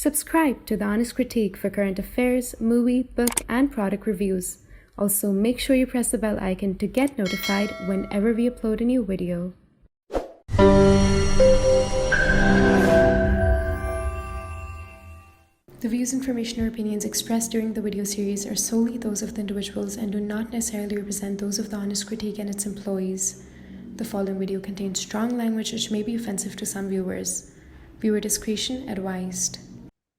Subscribe to The Honest Critique for current affairs, movie, book, and product reviews. Also, make sure you press the bell icon to get notified whenever we upload a new video. The views, information, or opinions expressed during the video series are solely those of the individuals and do not necessarily represent those of The Honest Critique and its employees. The following video contains strong language which may be offensive to some viewers. Viewer discretion advised.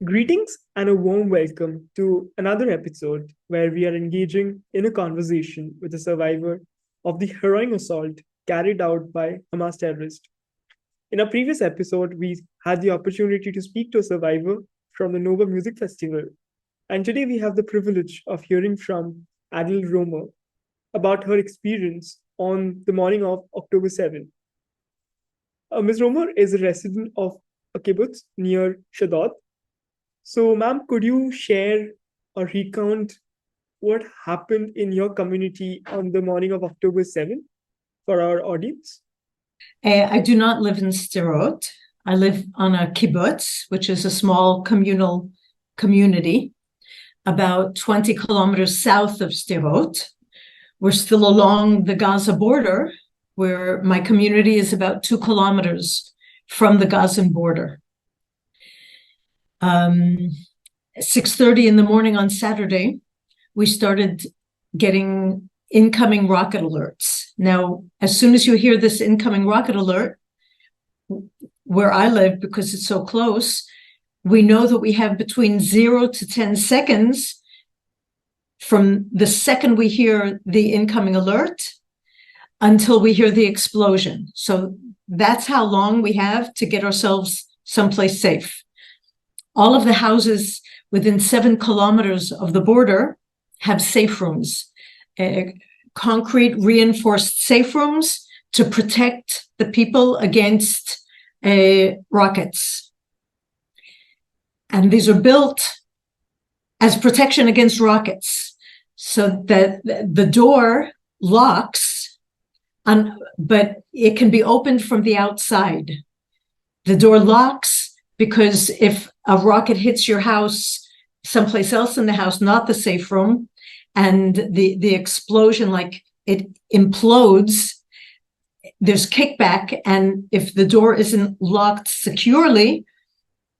Greetings and a warm welcome to another episode where we are engaging in a conversation with a survivor of the harrowing assault carried out by Hamas terrorists. In a previous episode, we had the opportunity to speak to a survivor from the Nova Music Festival. And today we have the privilege of hearing from Adele Raemer about her experience on the morning of October 7th. Ms. Raemer is a resident of a kibbutz near Sderot. So, ma'am, could you share or recount what happened in your community on the morning of October 7th for our audience? I do not live in Sderot. I live on a kibbutz, which is a small communal community, about 20 kilometers south of Sderot. We're still along the Gaza border, where my community is about 2 kilometers from the Gazan border. 6:30 in the morning on Saturday, we started getting incoming rocket alerts. Now, as soon as you hear this incoming rocket alert, where I live, because it's so close, we know that we have between 0 to 10 seconds from the second we hear the incoming alert until we hear the explosion. So that's how long we have to get ourselves someplace safe. All of the houses within 7 kilometers of the border have safe rooms, concrete reinforced safe rooms to protect the people against rockets. And these are built as protection against rockets, so that the door locks, but it can be opened from the outside. The door locks because if a rocket hits your house someplace else in the house, not the safe room, and the explosion, like it implodes, there's kickback, and if the door isn't locked securely,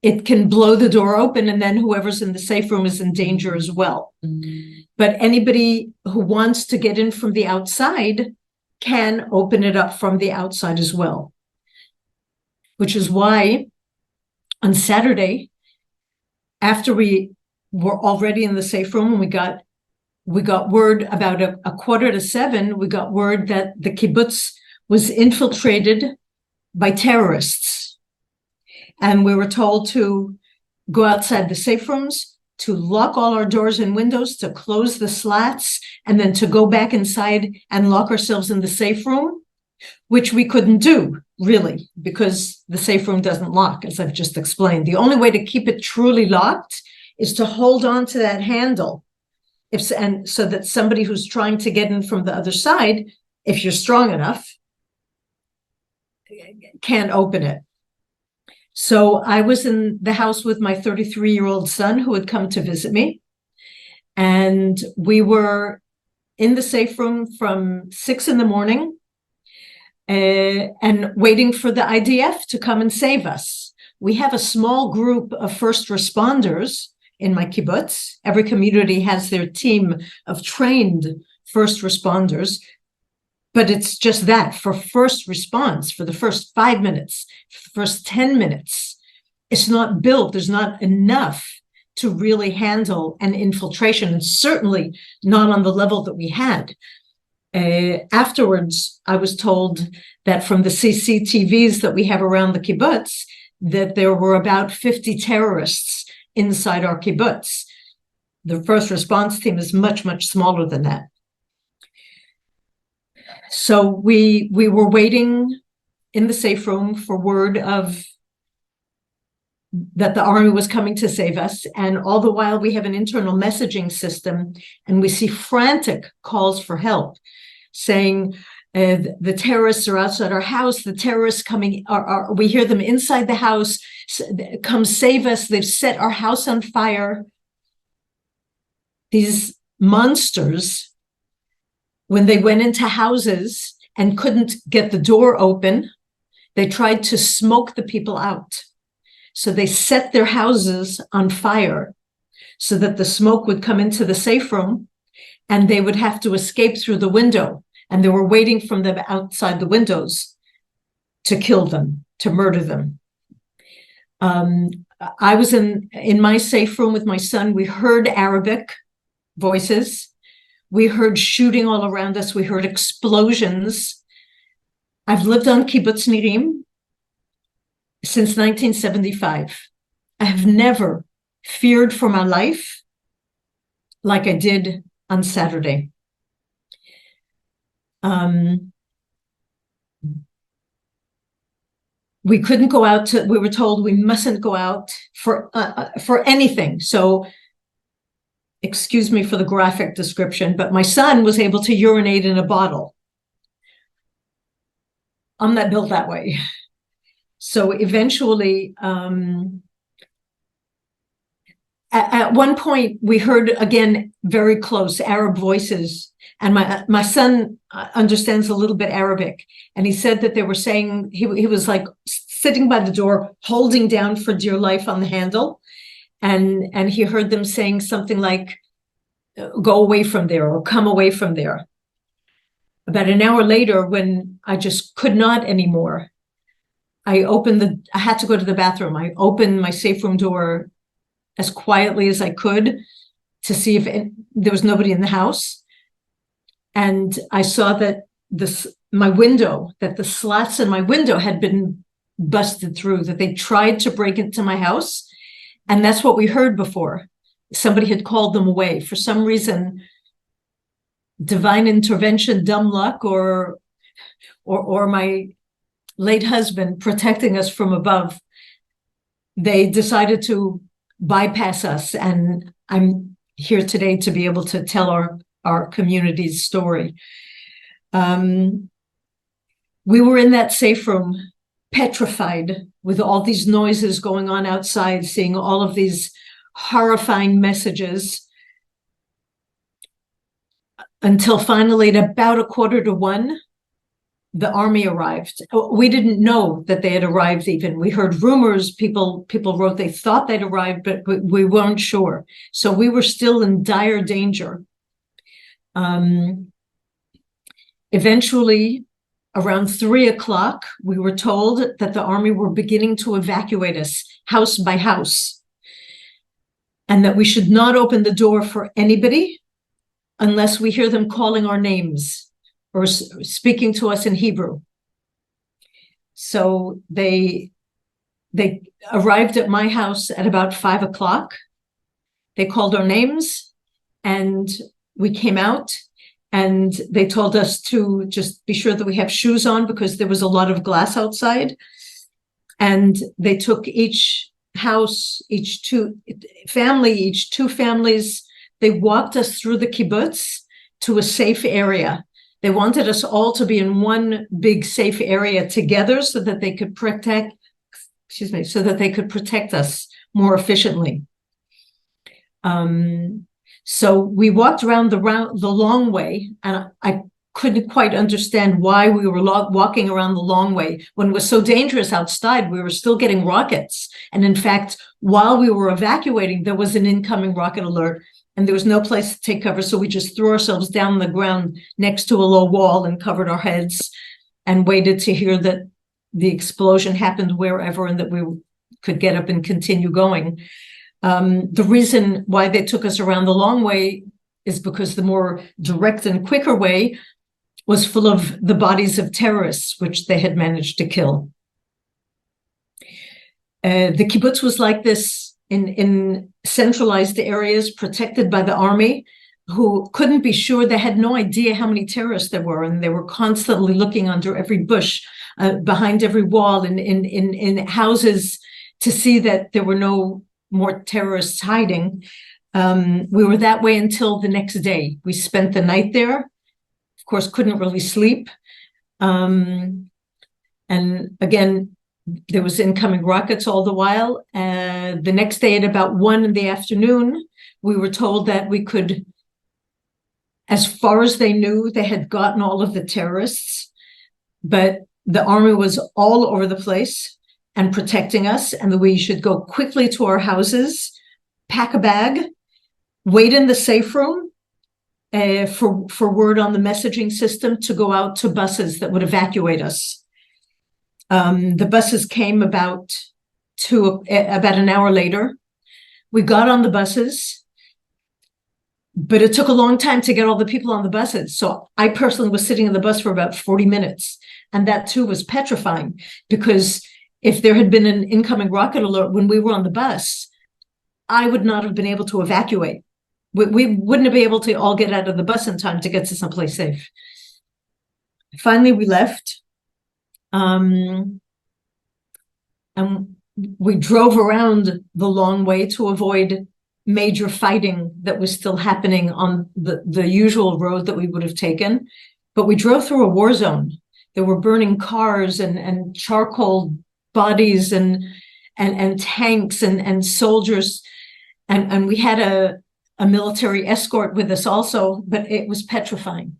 it can blow the door open, and then whoever's in the safe room is in danger as well. But anybody who wants to get in from the outside can open it up from the outside as well, which is why on Saturday, after we were already in the safe room, and we got word about a 6:45, we got word that the kibbutz was infiltrated by terrorists. And we were told to go outside the safe rooms, to lock all our doors and windows, to close the slats, and then to go back inside and lock ourselves in the safe room, which we couldn't do, really, because the safe room doesn't lock, as I've just explained. The only way to keep it truly locked is to hold on to that handle, and so that somebody who's trying to get in from the other side, if you're strong enough, can't open it. So I was in the house with my 33-year-old son who had come to visit me, and we were in the safe room from 6 in the morning and waiting for the IDF to come and save us. We have a small group of first responders in my kibbutz. Every community has their team of trained first responders, but it's just that for first response, for the first 5 minutes, first 10 minutes, it's not built. There's not enough to really handle an infiltration, and certainly not on the level that we had. Afterwards, I was told that from the CCTVs that we have around the kibbutz, that there were about 50 terrorists inside our kibbutz. The first response team is much, much smaller than that. So we were waiting in the safe room for word that the army was coming to save us. And all the while we have an internal messaging system, and we see frantic calls for help saying, The terrorists are outside our house. The terrorists coming, we hear them inside the house. Come save us. They've set our house on fire. These monsters, when they went into houses and couldn't get the door open, they tried to smoke the people out. So they set their houses on fire so that the smoke would come into the safe room and they would have to escape through the window. And they were waiting from them outside the windows to kill them, to murder them. I was in my safe room with my son. We heard Arabic voices. We heard shooting all around us. We heard explosions. I've lived on kibbutz Nirim since 1975. I have never feared for my life like I did on Saturday. We couldn't go out we were told we mustn't go out for anything. So excuse me for the graphic description, but my son was able to urinate in a bottle. I'm not built that way. So eventually, at one point we heard again, very close Arab voices. And my son understands a little bit Arabic. And he said that they were saying, he was like sitting by the door, holding down for dear life on the handle. And he heard them saying something like, go away from there or come away from there. About an hour later, when I just could not anymore, I had to go to the bathroom. I opened my safe room door as quietly as I could to see if there was nobody in the house. And I saw that the slats in my window had been busted through, that they tried to break into my house. And that's what we heard before. Somebody had called them away. For some reason, divine intervention, dumb luck, or my late husband protecting us from above, they decided to bypass us. And I'm here today to be able to tell our community's story. We were in that safe room, petrified with all these noises going on outside, seeing all of these horrifying messages, until finally at about 1:45, the army arrived. We didn't know that they had arrived even. We heard rumors, people wrote they thought they'd arrived, but we weren't sure. So we were still in dire danger. Eventually, around 3:00, we were told that the army were beginning to evacuate us house by house, and that we should not open the door for anybody unless we hear them calling our names or speaking to us in Hebrew. So they arrived at my house at about 5:00. They called our names and we came out, and they told us to just be sure that we have shoes on because there was a lot of glass outside. And they took each house, each two families, they walked us through the kibbutz to a safe area. They wanted us all to be in one big safe area together so that they could protect us more efficiently. So we walked around the long way, and I couldn't quite understand why we were walking around the long way. When it was so dangerous outside, we were still getting rockets. And in fact, while we were evacuating, there was an incoming rocket alert, and there was no place to take cover. So we just threw ourselves down on the ground next to a low wall and covered our heads and waited to hear that the explosion happened wherever and that we could get up and continue going. The reason why they took us around the long way is because the more direct and quicker way was full of the bodies of terrorists, which they had managed to kill. The kibbutz was like this in centralized areas protected by the army, who couldn't be sure. They had no idea how many terrorists there were, and they were constantly looking under every bush, behind every wall, in houses to see that there were no more terrorists hiding. We were that way until the next day. We spent the night there. Of course, couldn't really sleep. And again, there was incoming rockets all the while. The next day at about 1 p.m, we were told that we could, as far as they knew, they had gotten all of the terrorists, but the army was all over the place and protecting us, and that we should go quickly to our houses, pack a bag, wait in the safe room for word on the messaging system to go out to buses that would evacuate us. The buses came about an hour later. We got on the buses, but it took a long time to get all the people on the buses. So I personally was sitting in the bus for about 40 minutes. And that too was petrifying, because if there had been an incoming rocket alert when we were on the bus, I would not have been able to evacuate. We wouldn't have been able to all get out of the bus in time to get to someplace safe. Finally, we left. And we drove around the long way to avoid major fighting that was still happening on the usual road that we would have taken. But we drove through a war zone. There were burning cars and charcoal bodies and tanks and soldiers. And we had a military escort with us also, but it was petrifying.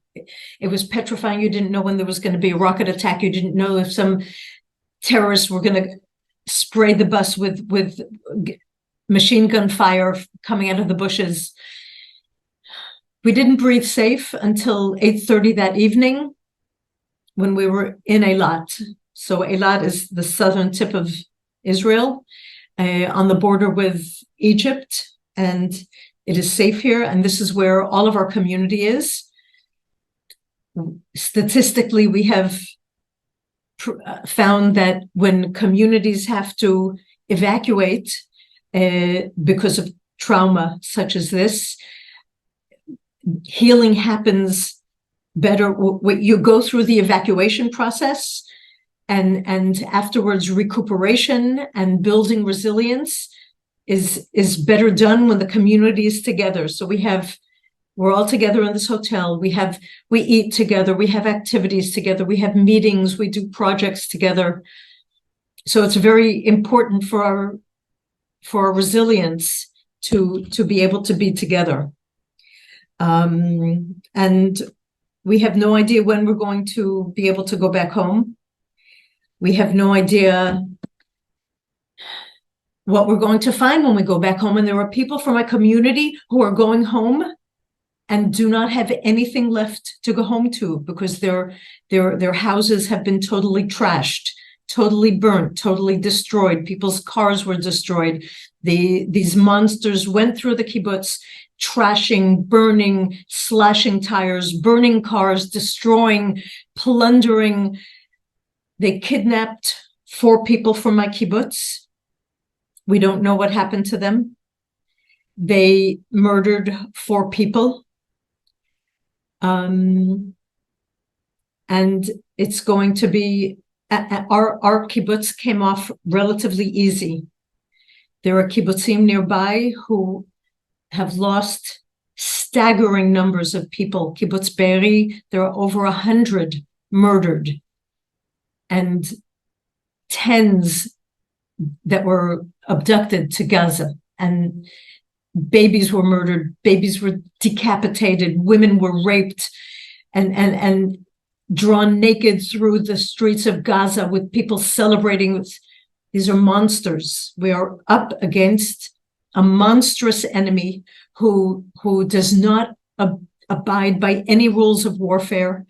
It was petrifying. You didn't know when there was going to be a rocket attack. You didn't know if some terrorists were going to spray the bus with machine gun fire coming out of the bushes. We didn't breathe safe until 8:30 that evening when we were in Eilat. So Eilat is the southern tip of Israel, on the border with Egypt, and it is safe here. And this is where all of our community is. Statistically, we have found that when communities have to evacuate because of trauma such as this, healing happens better. You go through the evacuation process, and afterwards recuperation and building resilience is better done when the community is together. So we're all together in this hotel. We eat together. We have activities together. We have meetings. We do projects together. So it's very important for our resilience to be able to be together. And we have no idea when we're going to be able to go back home. We have no idea what we're going to find when we go back home. And there are people from my community who are going home and do not have anything left to go home to, because their houses have been totally trashed, totally burnt, totally destroyed. People's cars were destroyed. These monsters went through the kibbutz, trashing, burning, slashing tires, burning cars, destroying, plundering. They kidnapped 4 people from my kibbutz. We don't know what happened to them. They murdered 4 people. And it's going to be, our kibbutz came off relatively easy. There are kibbutzim nearby who have lost staggering numbers of people. Kibbutz Be'eri, there are over 100 murdered, and tens that were abducted to Gaza, and babies were murdered, babies were decapitated, women were raped and drawn naked through the streets of Gaza with people celebrating. These are monsters. We are up against a monstrous enemy who does not abide by any rules of warfare,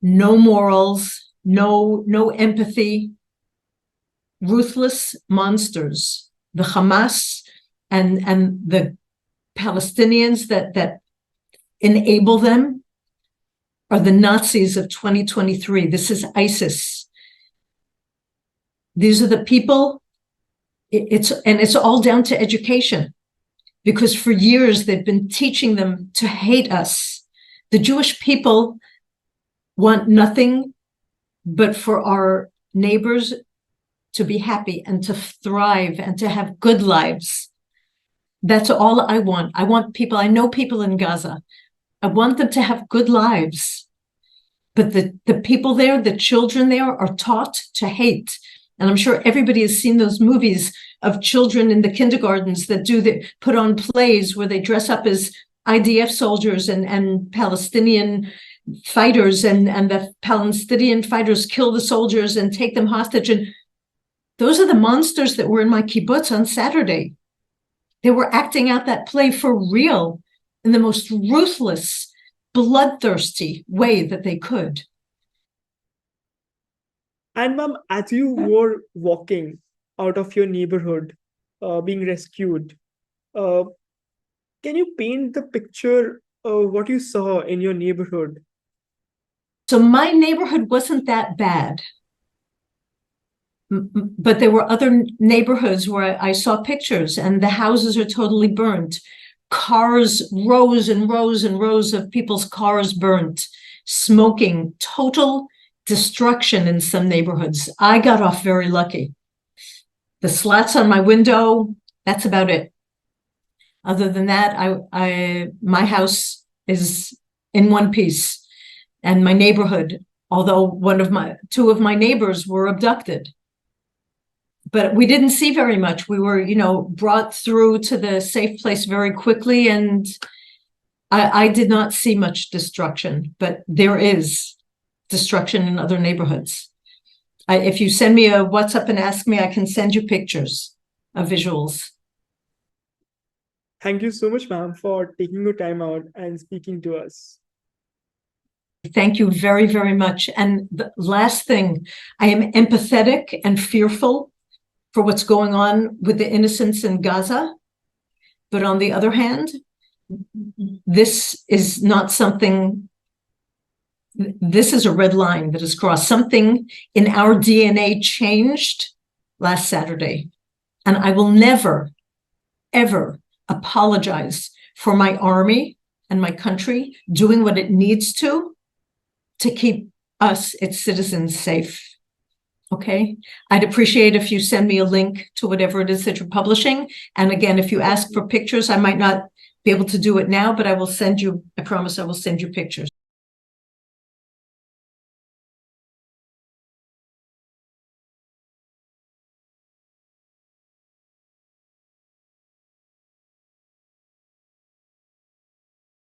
no morals, no empathy, ruthless monsters. The Hamas and the Palestinians that enable them are the Nazis of 2023. This is ISIS. These are the people. It's all down to education, because for years they've been teaching them to hate us. The Jewish people want nothing but for our neighbors to be happy and to thrive and to have good lives. That's all I want. I want people, I know people in Gaza. I want them to have good lives. But the people there, the children there, are taught to hate. And I'm sure everybody has seen those movies of children in the kindergartens that put on plays where they dress up as IDF soldiers and Palestinian fighters, and the Palestinian fighters kill the soldiers and take them hostage. And those are the monsters that were in my kibbutz on Saturday. They were acting out that play for real in the most ruthless, bloodthirsty way that they could. And ma'am, as you were walking out of your neighborhood, being rescued, can you paint the picture of what you saw in your neighborhood? So my neighborhood wasn't that bad. But there were other neighborhoods where I saw pictures and the houses are totally burnt. Cars, rows and rows and rows of people's cars burnt, smoking, total destruction in some neighborhoods. I got off very lucky. The slats on my window, that's about it. Other than that, my house is in one piece, and my neighborhood, although two of my neighbors were abducted. But we didn't see very much. We were, brought through to the safe place very quickly, and I did not see much destruction, but there is destruction in other neighborhoods. If you send me a WhatsApp and ask me, I can send you pictures of visuals. Thank you so much, ma'am, for taking your time out and speaking to us. Thank you very, very much. And the last thing, I am empathetic and fearful for what's going on with the innocents in Gaza. But on the other hand, this is not something, this is a red line that is crossed. Something in our DNA changed last Saturday. And I will never, ever apologize for my army and my country doing what it needs to keep us, its citizens, safe. Okay? I'd appreciate if you send me a link to whatever it is that you're publishing. And again, if you ask for pictures, I might not be able to do it now, but I will send you, I promise I will send you pictures.